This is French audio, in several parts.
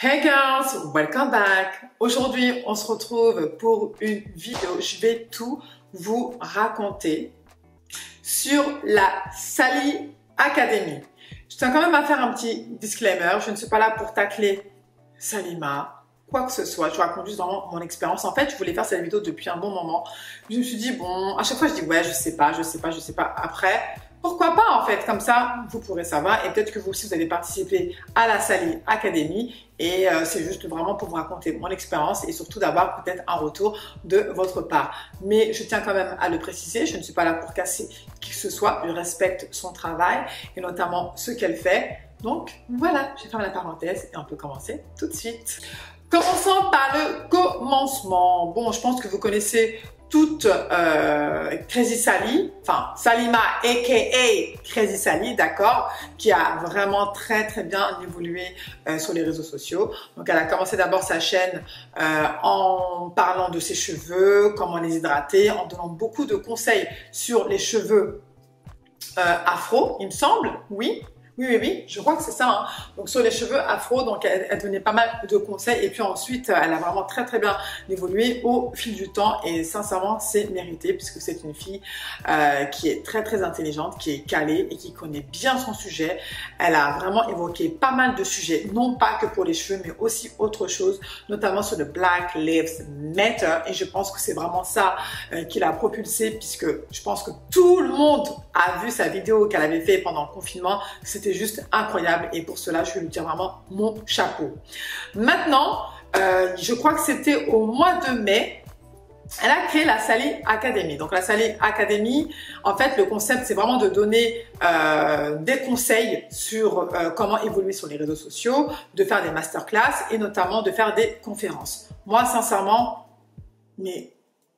Hey girls, welcome back. Aujourd'hui, on se retrouve pour une vidéo. Je vais tout vous raconter sur la Sally Academy. Je tiens quand même à faire un petit disclaimer. Je ne suis pas là pour tacler Salima, quoi que ce soit. Je raconte juste dans mon expérience. En fait, je voulais faire cette vidéo depuis un bon moment. Je me suis dit, bon, à chaque fois, je dis, ouais, je sais pas. Après, pourquoi pas en fait, comme ça vous pourrez savoir et peut-être que vous aussi vous avez participé à la Sally Academy et c'est juste vraiment pour vous raconter mon expérience et surtout d'avoir peut-être un retour de votre part. Mais je tiens quand même à le préciser, je ne suis pas là pour casser qui que ce soit, je respecte son travail et notamment ce qu'elle fait. Donc voilà, j'ai fermé la parenthèse et on peut commencer tout de suite. Commençons par le commencement. Bon, je pense que vous connaissez toute Crazy Sally, enfin Salima aka Crazy Sally, d'accord, qui a vraiment très bien évolué sur les réseaux sociaux. Donc elle a commencé d'abord sa chaîne en parlant de ses cheveux, comment les hydrater, en donnant beaucoup de conseils sur les cheveux afro, il me semble, oui. Oui, je crois que c'est ça. Hein. Donc sur les cheveux afro, donc elle donnait pas mal de conseils et puis ensuite elle a vraiment très bien évolué au fil du temps et sincèrement c'est mérité puisque c'est une fille qui est très intelligente, qui est calée et qui connaît bien son sujet. Elle a vraiment évoqué pas mal de sujets, non pas que pour les cheveux mais aussi autre chose, notamment sur le Black Lives Matter et je pense que c'est vraiment ça qui l'a propulsée puisque je pense que tout le monde a vu sa vidéo qu'elle avait fait pendant le confinement. C'était juste incroyable et pour cela, je vais lui dire vraiment mon chapeau. Maintenant, je crois que c'était au mois de mai, elle a créé la Sally Academy. Donc la Sally Academy, en fait, le concept, c'est vraiment de donner des conseils sur comment évoluer sur les réseaux sociaux, de faire des masterclass et notamment de faire des conférences. Moi, sincèrement, mais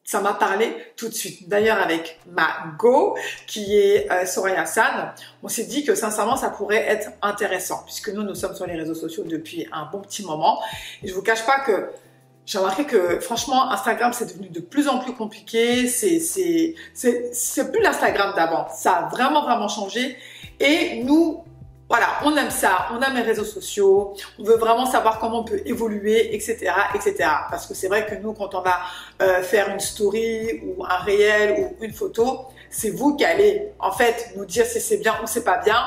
ça m'a parlé tout de suite. D'ailleurs, avec ma go, qui est Soraya Hassan, on s'est dit que sincèrement, ça pourrait être intéressant puisque nous sommes sur les réseaux sociaux depuis un bon petit moment. Et je vous cache pas que j'ai remarqué que franchement, Instagram, c'est devenu de plus en plus compliqué. C'est plus l'Instagram d'avant. Ça a vraiment changé. Et nous, voilà, on aime ça, on aime les réseaux sociaux, on veut vraiment savoir comment on peut évoluer, etc. Parce que c'est vrai que nous, quand on va faire une story ou un réel ou une photo, c'est vous qui allez en fait nous dire si c'est bien ou c'est pas bien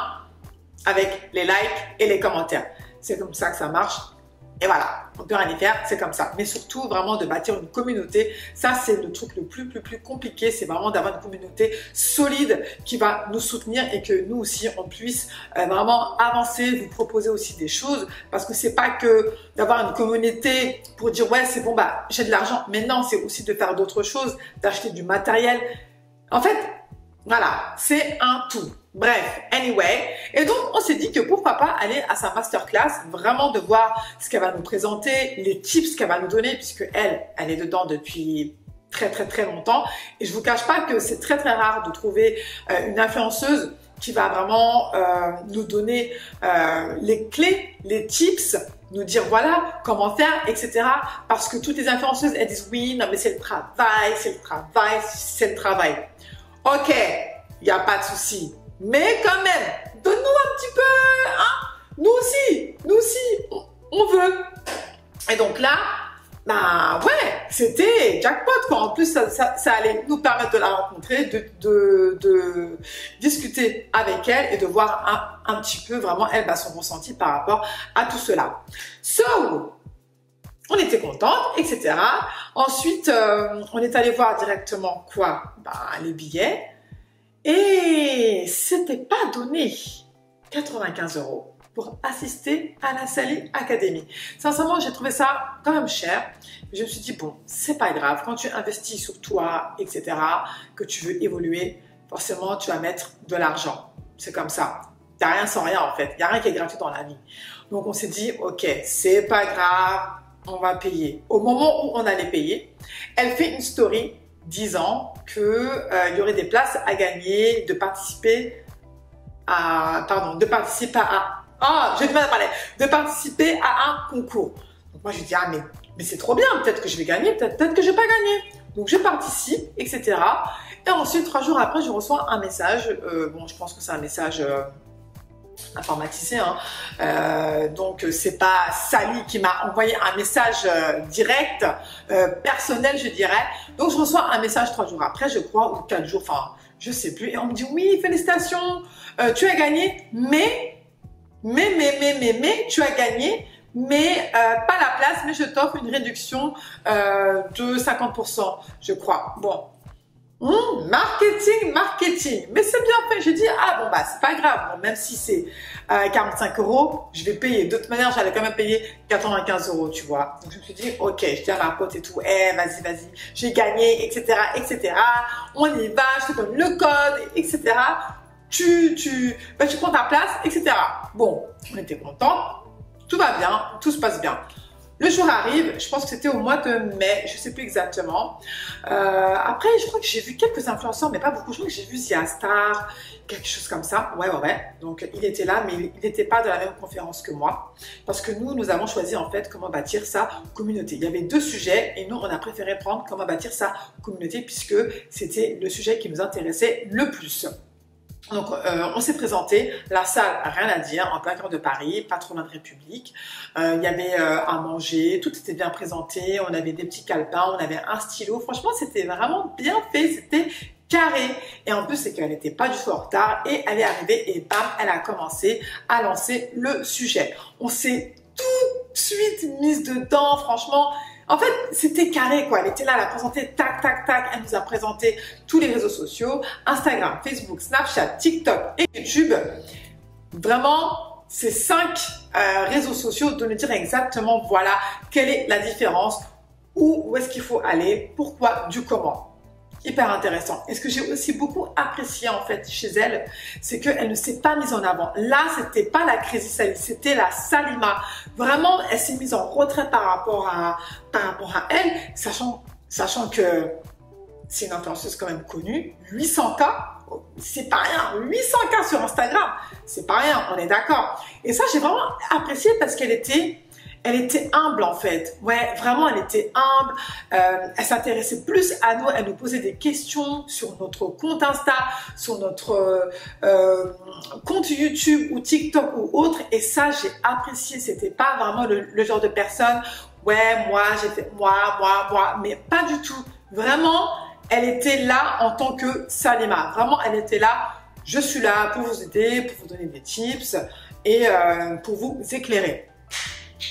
avec les likes et les commentaires. C'est comme ça que ça marche. Et voilà, on peut rien y faire, c'est comme ça. Mais surtout, vraiment de bâtir une communauté, ça c'est le truc le plus compliqué, c'est vraiment d'avoir une communauté solide qui va nous soutenir et que nous aussi, on puisse vraiment avancer, vous proposer aussi des choses. Parce que c'est pas que d'avoir une communauté pour dire ouais, c'est bon, bah j'ai de l'argent. Mais non, c'est aussi de faire d'autres choses, d'acheter du matériel. En fait, voilà, c'est un tout. Bref, anyway. Et donc, on s'est dit que pourquoi pas aller à sa masterclass, vraiment de voir ce qu'elle va nous présenter, les tips qu'elle va nous donner, puisque elle est dedans depuis très longtemps. Et je vous cache pas que c'est très rare de trouver une influenceuse qui va vraiment nous donner les clés, les tips, nous dire voilà comment faire, etc. Parce que toutes les influenceuses, elles disent oui, non mais c'est le travail. Ok, il n'y a pas de souci. Mais quand même, donne-nous un petit peu, hein. Nous aussi, on veut. Et donc là, bah ouais, c'était jackpot quoi. En plus, ça allait nous permettre de la rencontrer, de discuter avec elle et de voir un petit peu vraiment elle, son ressenti par rapport à tout cela. So, on était contente, etc. Ensuite, on est allé voir directement quoi? Les billets. Et c'était pas donné 95 € pour assister à la Sally Academy. Sincèrement, j'ai trouvé ça quand même cher. Je me suis dit, bon, c'est pas grave. Quand tu investis sur toi, etc., que tu veux évoluer, forcément, tu vas mettre de l'argent. C'est comme ça. Il n'y a rien sans rien, en fait. Il n'y a rien qui est gratuit dans la vie. Donc, on s'est dit, ok, c'est pas grave, on va payer. Au moment où on allait payer, elle fait une story disant que il y aurait des places à gagner, de participer à un concours. Donc moi je dis ah mais c'est trop bien, peut-être que je vais gagner, peut-être que je vais pas gagner. Donc je participe, etc. Et ensuite 3 jours après je reçois un message. Bon je pense que c'est un message informatisé, hein. Donc c'est pas Sally qui m'a envoyé un message direct, personnel je dirais. Donc je reçois un message 3 jours après, je crois, ou 4 jours, enfin je sais plus, et on me dit oui, félicitations, tu as gagné, mais tu as gagné, mais pas la place, mais je t'offre une réduction de 50%, je crois. Bon. Marketing, mais c'est bien fait. J'ai dit, ah bon, bah, c'est pas grave. Bon, même si c'est 45 €, je vais payer. De toute manière, j'allais quand même payer 95 €, tu vois. Donc, je me suis dit, ok, je dis à ma pote et tout, vas-y, j'ai gagné, etc. On y va, je te donne le code, etc. Tu prends ta place, etc. Bon, on était contents. Tout va bien, tout se passe bien. Le jour arrive, je pense que c'était au mois de mai, je ne sais plus exactement. Après, je crois que j'ai vu quelques influenceurs, mais pas beaucoup. Je crois que j'ai vu Zia Star, quelque chose comme ça. Ouais. Donc, il était là, mais il n'était pas dans la même conférence que moi. Parce que nous avons choisi en fait comment bâtir sa communauté. Il y avait 2 sujets et nous, on a préféré prendre comment bâtir sa communauté puisque c'était le sujet qui nous intéressait le plus. Donc, on s'est présenté, la salle, rien à dire, en plein cœur de Paris, pas trop loin de République. Il y avait à manger, tout était bien présenté, on avait des petits calepins, on avait un stylo. Franchement, c'était vraiment bien fait, c'était carré. Et en plus, c'est qu'elle n'était pas du tout en retard et elle est arrivée et bam, elle a commencé à lancer le sujet. On s'est tout de suite mise dedans, franchement. En fait, c'était carré, quoi. Elle était là, elle a présenté, tac. Elle nous a présenté tous les réseaux sociaux, Instagram, Facebook, Snapchat, TikTok et YouTube. Vraiment, ces 5 réseaux sociaux de nous dire exactement, voilà, quelle est la différence, où est-ce qu'il faut aller, pourquoi, du comment. Hyper intéressant. Et ce que j'ai aussi beaucoup apprécié en fait chez elle, c'est qu'elle ne s'est pas mise en avant. Là, c'était pas la Crazy Sally, c'était la Salima. Vraiment, elle s'est mise en retrait par rapport à elle, sachant que c'est une influenceuse quand même connue. 800K, c'est pas rien. 800K sur Instagram, c'est pas rien, on est d'accord. Et ça, j'ai vraiment apprécié parce qu'elle était humble en fait. Ouais, vraiment, elle était humble. Elle s'intéressait plus à nous. Elle nous posait des questions sur notre compte Insta, sur notre compte YouTube ou TikTok ou autre. Et ça, j'ai apprécié. C'était pas vraiment le genre de personne. Ouais, moi, j'ai fait moi. Mais pas du tout. Vraiment, elle était là en tant que Salima. Vraiment, elle était là. Je suis là pour vous aider, pour vous donner des tips et pour vous éclairer.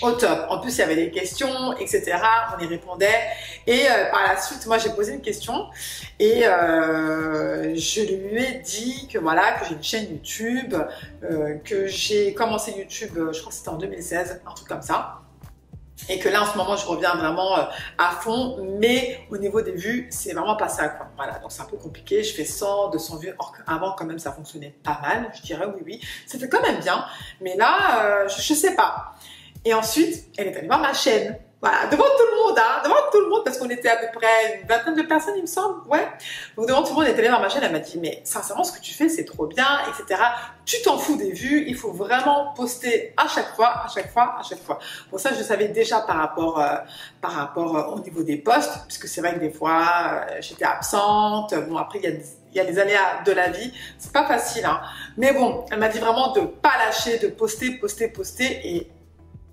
Au top. En plus, il y avait des questions, etc. On y répondait. Et par la suite, moi, j'ai posé une question et je lui ai dit que voilà, que j'ai une chaîne YouTube, que j'ai commencé YouTube, je crois que c'était en 2016, un truc comme ça. Et que là, en ce moment, je reviens vraiment à fond, mais au niveau des vues, c'est vraiment pas ça, quoi. Voilà, donc c'est un peu compliqué. Je fais 100, 200 vues. Or, avant, quand même, ça fonctionnait pas mal. Je dirais oui. Ça fait quand même bien. Mais là, je sais pas. Et ensuite, elle est allée voir ma chaîne. Voilà, devant tout le monde, hein, devant tout le monde, parce qu'on était à peu près une vingtaine de personnes, il me semble, ouais. Donc devant tout le monde, elle est allée voir ma chaîne, elle m'a dit, mais sincèrement, ce que tu fais, c'est trop bien, etc. Tu t'en fous des vues, il faut vraiment poster à chaque fois. Pour ça, je savais déjà par rapport au niveau des posts, puisque c'est vrai que des fois, j'étais absente. Bon, après, il y a les aléas de la vie, c'est pas facile, hein. Mais bon, elle m'a dit vraiment de pas lâcher, de poster, et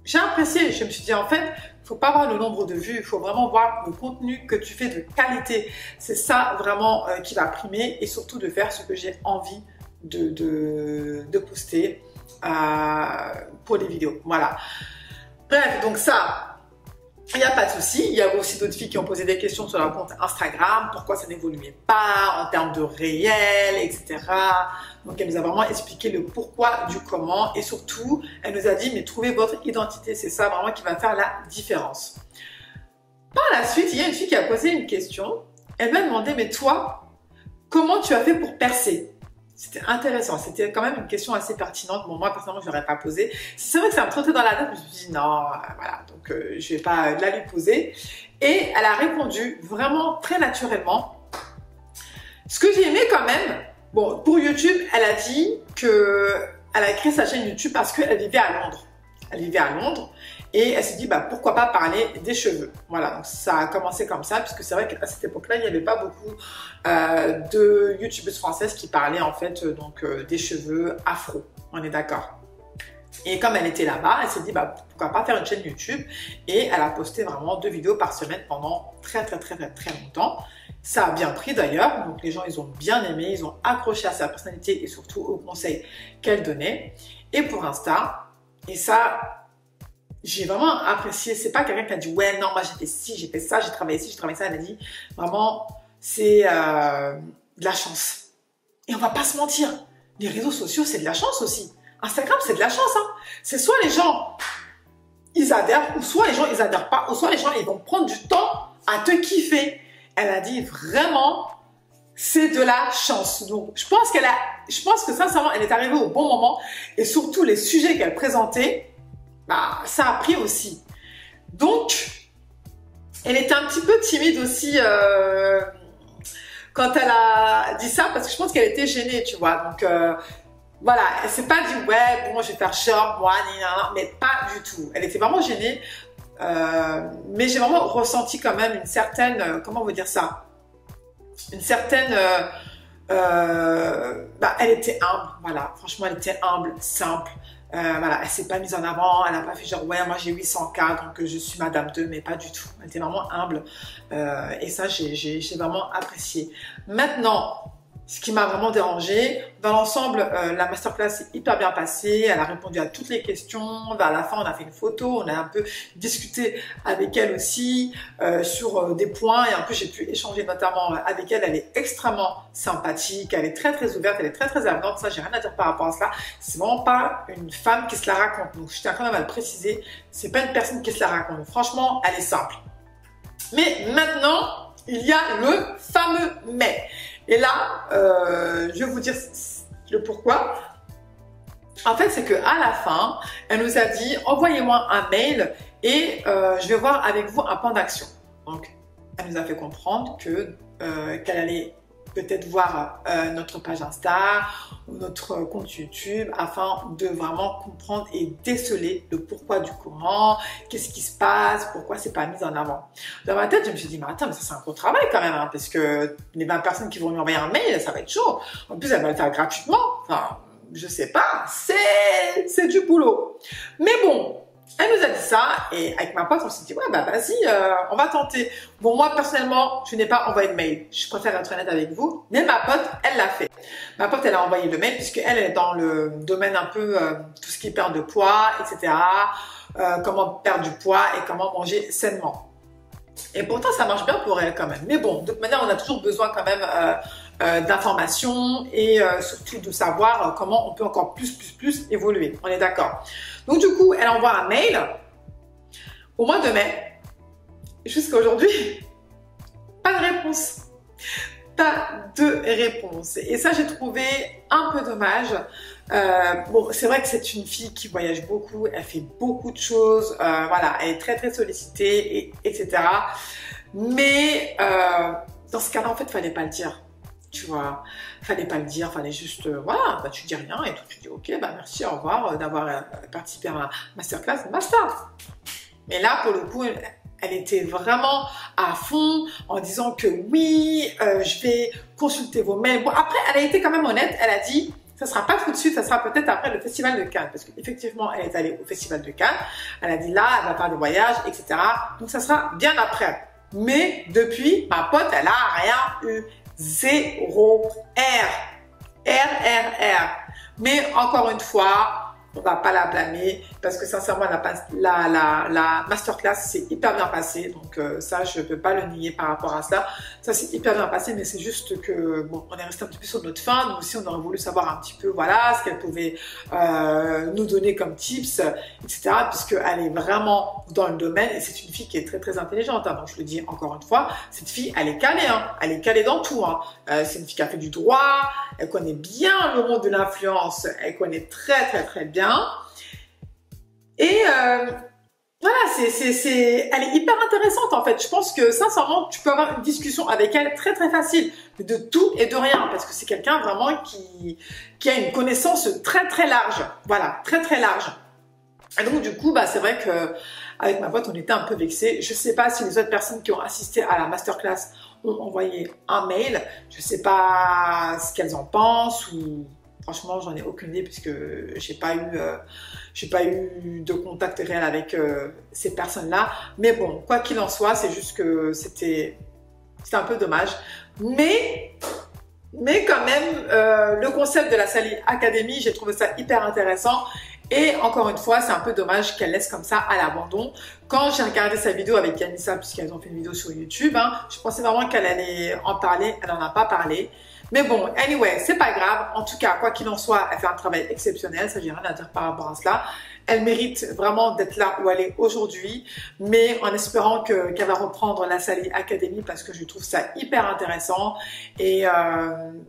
j'ai apprécié. Je me suis dit, en fait, il faut pas voir le nombre de vues, il faut vraiment voir le contenu que tu fais de qualité. C'est ça vraiment qui va primer et surtout de faire ce que j'ai envie de poster pour les vidéos. Voilà. Bref, donc ça, il n'y a pas de souci. Il y a aussi d'autres filles qui ont posé des questions sur leur compte Instagram. Pourquoi ça n'évoluait pas en termes de réel, etc. Donc, elle nous a vraiment expliqué le pourquoi du comment. Et surtout, elle nous a dit, mais trouvez votre identité. C'est ça vraiment qui va faire la différence. Par la suite, il y a une fille qui a posé une question. Elle m'a demandé, mais toi, comment tu as fait pour percer? C'était intéressant, c'était quand même une question assez pertinente. Bon, moi, personnellement, je ne l'aurais pas posée. C'est vrai que ça me trottait dans la tête, je me suis dit non, voilà, donc je ne vais pas la lui poser. Et elle a répondu vraiment très naturellement. Ce que j'ai aimé quand même, bon, pour YouTube, elle a dit qu'elle a créé sa chaîne YouTube parce qu'elle vivait à Londres. Elle vivait à Londres Et elle s'est dit, bah, pourquoi pas parler des cheveux. Voilà, donc ça a commencé comme ça, puisque c'est vrai qu'à cette époque-là, il n'y avait pas beaucoup de youtubeuses françaises qui parlaient en fait des cheveux afro. On est d'accord. Et comme elle était là-bas, elle s'est dit, bah, pourquoi pas faire une chaîne YouTube. Et elle a posté vraiment 2 vidéos par semaine pendant très longtemps. Ça a bien pris d'ailleurs, donc les gens, ils ont bien aimé, ils ont accroché à sa personnalité et surtout aux conseils qu'elle donnait. Et pour Insta, et ça, j'ai vraiment apprécié. C'est pas quelqu'un qui a dit, ouais, non, moi j'ai fait ci, j'ai fait ça, j'ai travaillé ci, j'ai travaillé ça. Elle a dit, vraiment, c'est de la chance. Et on va pas se mentir, les réseaux sociaux, c'est de la chance aussi. Instagram, c'est de la chance. Hein. C'est soit les gens, ils adhèrent, ou soit les gens, ils adhèrent pas, ou soit les gens, ils vont prendre du temps à te kiffer. Elle a dit vraiment, c'est de la chance. Donc, je pense que sincèrement, elle est arrivée au bon moment. Et surtout, les sujets qu'elle présentait, bah, ça a pris aussi. Donc, elle était un petit peu timide aussi quand elle a dit ça, parce que je pense qu'elle était gênée, tu vois. Donc, voilà, elle s'est pas dit, ouais, bon, je vais faire genre, moi, mais pas du tout. Elle était vraiment gênée. Mais j'ai vraiment ressenti quand même une certaine, comment on veut dire ça, une certaine, bah, elle était humble, voilà, franchement elle était humble, simple, voilà, elle s'est pas mise en avant, elle n'a pas fait genre ouais moi j'ai 800K donc je suis madame 2, mais pas du tout, elle était vraiment humble et ça j'ai vraiment apprécié. Maintenant, ce qui m'a vraiment dérangée, dans l'ensemble, la masterclass s'est hyper bien passée. Elle a répondu à toutes les questions. Vers la fin, on a fait une photo. On a un peu discuté avec elle aussi sur des points. Et en plus, j'ai pu échanger notamment avec elle. Elle est extrêmement sympathique. Elle est très ouverte. Elle est très avenante. Ça, j'ai rien à dire par rapport à cela. C'est vraiment pas une femme qui se la raconte. Donc, je tiens quand même à le préciser. C'est pas une personne qui se la raconte. Franchement, elle est simple. Mais maintenant, il y a le fameux mais. Et là, je vais vous dire le pourquoi. En fait, c'est qu'à la fin, elle nous a dit « Envoyez-moi un mail et je vais voir avec vous un plan d'action. » Donc, elle nous a fait comprendre qu'elle allait peut-être voir notre page Insta ou notre compte YouTube afin de vraiment comprendre et déceler le pourquoi du comment, qu'est-ce qui se passe, pourquoi c'est pas mis en avant. Dans ma tête, je me suis dit, mais attends, mais ça c'est un gros travail quand même, hein, parce que les 20 personnes qui vont lui envoyer un mail, ça va être chaud. En plus, elle va le faire gratuitement. Enfin, je sais pas, c'est du boulot. Mais bon, elle nous a dit ça et avec ma pote, on s'est dit, ouais, bah vas-y, on va tenter. Bon, moi, personnellement, je n'ai pas envoyé de mail. Je préfère être honnête avec vous. Mais ma pote, elle l'a fait. Ma pote, elle a envoyé le mail puisqu'elle est dans le domaine un peu tout ce qui est perte de poids, etc. Comment perdre du poids et comment manger sainement. Et pourtant, ça marche bien pour elle quand même. Mais bon, de toute manière, on a toujours besoin quand même d'informations et surtout de savoir comment on peut encore plus évoluer. On est d'accord. Donc du coup, elle envoie un mail au mois de mai. Jusqu'à aujourd'hui, pas de réponse. Pas de réponse. Et ça, j'ai trouvé un peu dommage. Bon, c'est vrai que c'est une fille qui voyage beaucoup, elle fait beaucoup de choses, voilà, elle est très sollicitée, etc. Mais dans ce cas-là, en fait, fallait pas le dire. Tu vois, fallait pas le dire, fallait juste, voilà, bah, tu dis rien et tout, tu dis ok, bah merci, au revoir d'avoir participé à ma masterclass, basta. Mais là, pour le coup, elle était vraiment à fond en disant que oui, je vais consulter vos mails. Bon, après, elle a été quand même honnête, elle a dit, ça sera pas tout de suite, ça sera peut-être après le festival de Cannes, parce qu'effectivement, elle est allée au festival de Cannes, elle a dit là, elle va faire des voyages, etc. Donc, ça sera bien après. Mais depuis, ma pote, elle a rien eu. 0 R. Mais encore une fois, on va pas la blâmer parce que sincèrement, la masterclass s'est hyper bien passée. Donc ça, je peux pas le nier par rapport à cela. Ça s'est hyper bien passé, mais c'est juste que bon, on est resté un petit peu sur notre fin. Nous aussi, on aurait voulu savoir un petit peu, voilà, ce qu'elle pouvait nous donner comme tips, etc. Puisqu'elle est vraiment dans le domaine et c'est une fille qui est très intelligente. Hein. Donc je le dis encore une fois, cette fille, elle est calée, hein. Elle est calée dans tout. Hein. C'est une fille qui a fait du droit, elle connaît bien le monde de l'influence, elle connaît très bien. Et voilà, elle est hyper intéressante en fait. Je pense que sincèrement, tu peux avoir une discussion avec elle très facile, de tout et de rien, parce que c'est quelqu'un vraiment qui a une connaissance très large. Voilà, très large. Et donc du coup, bah c'est vrai que avec ma pote, on était un peu vexés. Je sais pas si les autres personnes qui ont assisté à la masterclass ont envoyé un mail. Je sais pas ce qu'elles en pensent ou franchement, j'en ai aucune idée puisque j'ai pas eu de contact réel avec ces personnes-là. Mais bon, quoi qu'il en soit, c'est juste que c'était un peu dommage. Mais quand même, le concept de la Sally Academy, j'ai trouvé ça hyper intéressant. Et encore une fois, c'est un peu dommage qu'elle laisse comme ça à l'abandon. Quand j'ai regardé sa vidéo avec Yanissa, puisqu'elles ont fait une vidéo sur YouTube, je pensais vraiment qu'elle allait en parler. Elle n'en a pas parlé. Mais bon, anyway, c'est pas grave. En tout cas, quoi qu'il en soit, elle fait un travail exceptionnel. Ça, j'ai rien à dire par rapport à cela. Elle mérite vraiment d'être là où elle est aujourd'hui, mais en espérant qu'elle va reprendre la Sally Academy parce que je trouve ça hyper intéressant et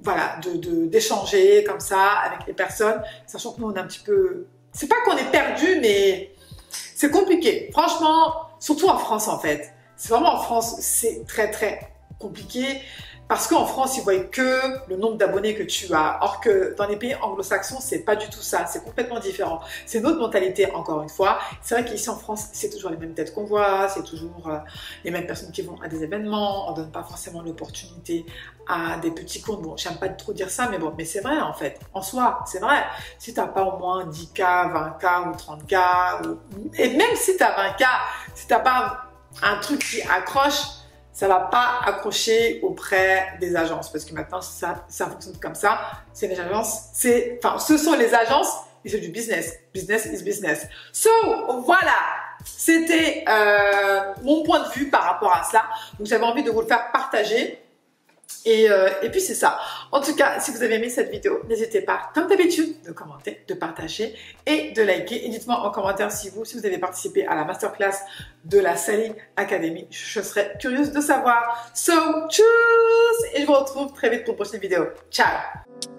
voilà, d'échanger comme ça avec les personnes, sachant que nous on est un petit peu, c'est pas qu'on est perdu, mais c'est compliqué. Franchement, surtout en France en fait. C'est vraiment en France, c'est très très compliqué. Parce qu'en France, ils voient que le nombre d'abonnés que tu as. Or que dans les pays anglo-saxons, c'est pas du tout ça. C'est complètement différent. C'est notre mentalité, encore une fois. C'est vrai qu'ici en France, c'est toujours les mêmes têtes qu'on voit. C'est toujours les mêmes personnes qui vont à des événements. On donne pas forcément l'opportunité à des petits comptes. Bon, j'aime pas trop dire ça, mais bon, mais c'est vrai en fait. En soi, c'est vrai. Si t'as pas au moins 10K, 20K ou 30K, et même si t'as 20K, si t'as pas un truc qui accroche, ça va pas accrocher auprès des agences parce que maintenant ça fonctionne comme ça. C'est les agences, ce sont les agences et c'est du business. Business is business. So voilà, c'était mon point de vue par rapport à cela. Donc j'avais envie de vous le faire partager. Et puis c'est ça. En tout cas, si vous avez aimé cette vidéo, n'hésitez pas, comme d'habitude, de commenter, de partager et de liker. Et dites-moi en commentaire si vous avez participé à la masterclass de la Sally Academy. Je serais curieuse de savoir. So, tchuss! Et je vous retrouve très vite pour une prochaine vidéo. Ciao!